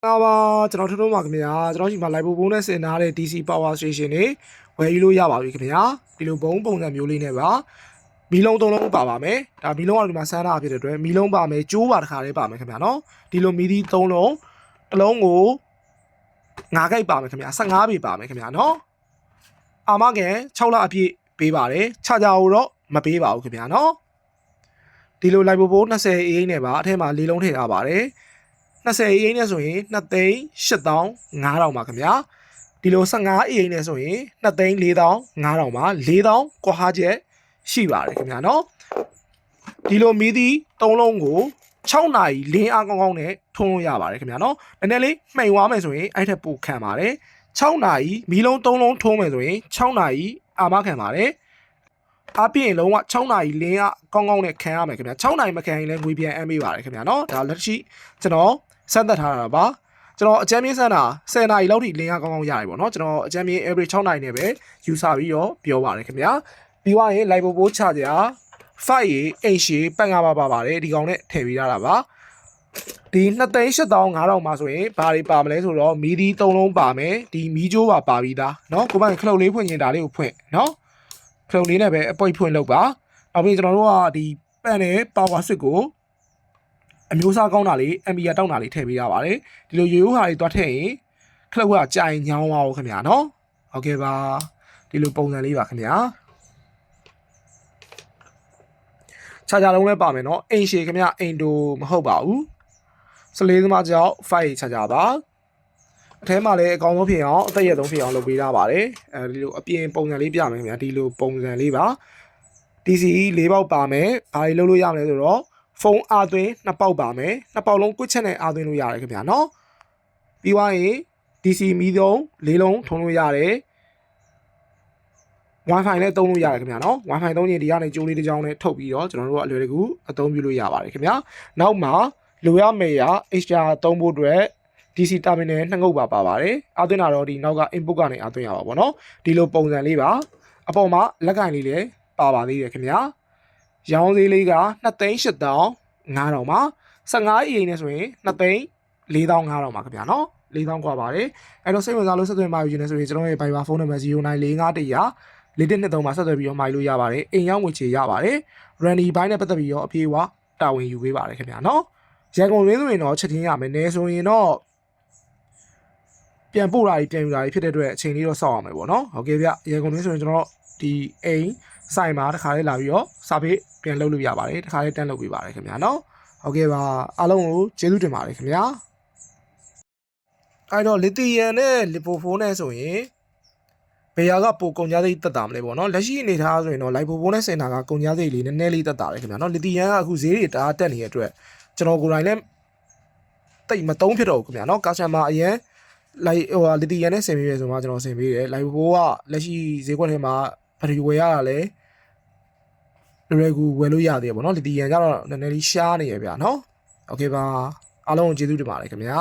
ကျွန်တော်ထုံးမှာခင်ဗျာကျွန်တော်ရှိမှာ live ဘုံနဲ့ဆင်ထားတဲ့ DC Power Station တွေဝယ်ယူလို့ရပါပြီခင်ဗျာဒီလိုဘုံပုံစံမျိုးလေးနဲ့ပါမီလုံး၃လုံးပါပါမယ်ဒါမီလုံးကဒီမှာဆန်းထားဖြစ်တဲ့အတွက်မီလုံးပါမယ်ကျိုးပါတစ်ခါလေးပါမယ်ခင်ဗျာနော်ဒီလိုမီဒီ၃လုံးတစ်လုံးကို9ခိုက်ပါမယ်ခင်ဗျာ15ပေပါမယ်ခင်ဗျာနော်အာမကန်6လအပြည့်ပေးပါတယ်ခြားကြကိုတော့မပေးပါဘူးခင်ဗျာနော်ဒီလို live ဘုံ20အေးနဲ့ပါအထက်မှာ၄လုံးထည့်ထားပါတယ်20အေးနဲ့ဆိုရင်2,8,500ပါခင်ဗျာဒီလို15အေးနဲ့ဆိုရင်2,4,500ပါ4,000ကွာချက်ရှိပါတယ်ခင်ဗျာနော်ဒီလိုမီးသီး3လုံးကို6နာရီလင်းအားကောင်းကောင်းနဲ့ထုံးလို့ရပါတယ်ခင်ဗျာနော်နည်းနည်းလေးမှိန်သွားမယ်ဆိုရင်အဲ့ထက်ပိုခံပါတယ်6နာရီမီးလုံး3လုံးထုံးမယ်ဆိုရင်6နာရီအာမခံပါတယ်အပြည့်လုံးဝ6နာရီလင်းအားကောင်းကောင်းနဲ့ခံရမယ်ခင်ဗျာ6နာရီမခံရင်လည်းငွေပြန်အမ်းပေးပါတယ်ခင်ဗျာနော်ဒါလက်ရှိကျွန်တော်စမ်းသပ်ထားတာပါကျွန်တော်အကြမ်းမြင့်စမ်းတာ10နာရီလောက်ထိလင်းရကောင်းကောင်းရတယ်ပေါ့နော်ကျွန်တော်အကြမ်းမြင့် average 6နာရီနဲ့ပဲယူဆပြီးတော့ပြောပါတယ်ခင်ဗျာပြီးသွားရင် live ဘိုးချကြ5ရေအိမ်ရှည်ပတ်ငါပါပါတယ်ဒီကောင်နဲ့ထည့်ပေးရတာပါဒီ2,8,500မှာဆိုရင်ဘာတွေပါမလဲဆိုတော့မီဒီ3လုံးပါမယ်ဒီမီးကြိုးပါပြီးသားเนาะကိုပိုင်ခလုတ်လေးဖွင့်ရင်ဒါလေးကိုဖွင့်เนาะခလုတ်လေးနဲ့ပဲအပွိတ်ဖွင့်လုပ်ပါနောက်ပြီးကျွန်တော်တို့ကဒီပန့်နဲ့ပါဝါစစ်ကိုအမျိုးအစားကောင်းတာလေး MBR တောင်းတာလေးထည့်ပေးရပါတယ်ဒီလိုရိုးရိုးဟာတွေတွားထည့်ရင်ခလုတ်ကကြာရင်ညောင်းပါဦးခင်ဗျာနော်ဟုတ်ကဲ့ပါဒီလိုပုံစံလေးပါခင်ဗျာခြားလုံးလည်းပါမယ်နော်အိမ်ရှည်ခင်ဗျာအိမ်တိုမဟုတ်ပါဘူး14သမားကြောင့်5ခြားပါအထဲမှာလည်းအကောင်းဆုံးဖြစ်အောင်အသက်ရဆုံးဖြစ်အောင်လုပ်ပေးထားပါတယ်အဲဒီလိုအပြင်ပုံစံလေးပြမယ်ခင်ဗျာဒီလိုပုံစံလေးပါ DC 4ပေါက်ပါမယ်ဘာတွေလုပ်လို့ရမလဲဆိုတော့ဖုန်းအားသွင်း2ပေါက်ပါမယ်2ပေါက်လုံးကွတ်ချက်နဲ့အားသွင်းလို့ရတယ်ခင်ဗျာနော်ပြီးသွားရင် DC မီးသုံး4လုံးထုံလို့ရတယ် Wi-Fi နဲ့သုံးလို့ရတယ်ခင်ဗျာနော် Wi-Fi သုံးရင်ဒီကနေကြိုးလေးတစ်ကြောင်းနဲ့ထုတ်ပြီးတော့ကျွန်တော်တို့ကအလွယ်တကူအသုံးပြုလို့ရပါတယ်ခင်ဗျာနောက်မှာလိုရမယ့်ရာ extra သုံးဖို့အတွက် DC terminal 2ငုတ်ပါပါတယ်အားသွင်းတာတော့ဒီနောက်က input ကနေအားသွင်းရပါပေါ့နော်ဒီလိုပုံစံလေးပါအပေါ်မှာလက်ကင်လေးလည်းပါသေးတယ်ခင်ဗျာရောင်းသေးလေးက2,8,500ပါ15အေးနဲ့ဆိုရင်2,4,500ပါခင်ဗျာနော်4,000กว่าပါတယ်အဲ့တော့စိတ်ဝင်စားလို့ဆက်သွယ်မှာယူနေဆိုရင်ကျွန်တော်ရဲ့ Viber ဖုန်းနံပါတ်094510 4123မှာဆက်သွယ်ပြီးတော့မှာလို့ရပါတယ်အိမ်ရောက်ငွေချေရပါတယ် Randy ဘိုင်းနဲ့ပတ်သက်ပြီးတော့အပြေးဝတာဝန်ယူပေးပါတယ်ခင်ဗျာနော်ရန်ကုန်ရင်းဆိုရင်တော့ချက်ချင်းရမယ်နဲဆိုရင်တော့ပြန်ပို့တာကြီးပြန်ယူတာကြီးဖြစ်တဲ့အတွက်အချိန်လေးတော့စောင့်ရမယ်ပေါ့နော်ဟုတ်ကဲ့ဗျရန်ကုန်ရင်းဆိုရင်ကျွန်တော်ဒီအိမ်ဆိုင်မှာတစ်ခါလေးလာပြီးတော့စာပေပြန်လုပ်လို့ရပါတယ်တစ်ခါလေးတန်းလုပ်ပေးပါတယ်ခင်ဗျာနော်ဟုတ်ကဲ့ပါအားလုံးကိုကျေးဇူးတင်ပါတယ်ခင်ဗျာအဲ့တော့လီသီယမ်နဲ့လီပိုဖိုးနဲ့ဆိုရင်ဘယ်ဟာကပိုကုန်ကြစိတ်တက်တာမလဲပေါ့နော်လက်ရှိအနေထားဆိုရင်တော့လိုက်ပိုဖိုးနဲ့စင်တာကကုန်ကြစိတ်လေးနည်းနည်းလေးတက်တာလေခင်ဗျာနော်လီသီယမ်ကအခုဈေးတွေတအားတက်နေတဲ့အတွက်ကျွန်တော်ကိုယ်တိုင်လည်းတိတ်မသုံးဖြစ်တော့ဘူးခင်ဗျာနော်ကာချမ်မာအရင်လိုက်လီသီယမ်နဲ့ဆင်ပေးရဆိုမှကျွန်တော်ဆင်ပေးတယ်လိုက်ပိုဖိုးကလက်ရှိဈေးကွက်ထဲမှာဘယ်လိုဝယ်ရတာလဲလွယ်ကူဝယ်လို့ရသေးတယ်ပေါ့နော်လီသီယမ်ကျတော့နည်းနည်းလေးရှားနေရဗျာနော်โอเคပါအားလုံးကိုကျေးဇူးတင်ပါတယ်ခင်ဗျာ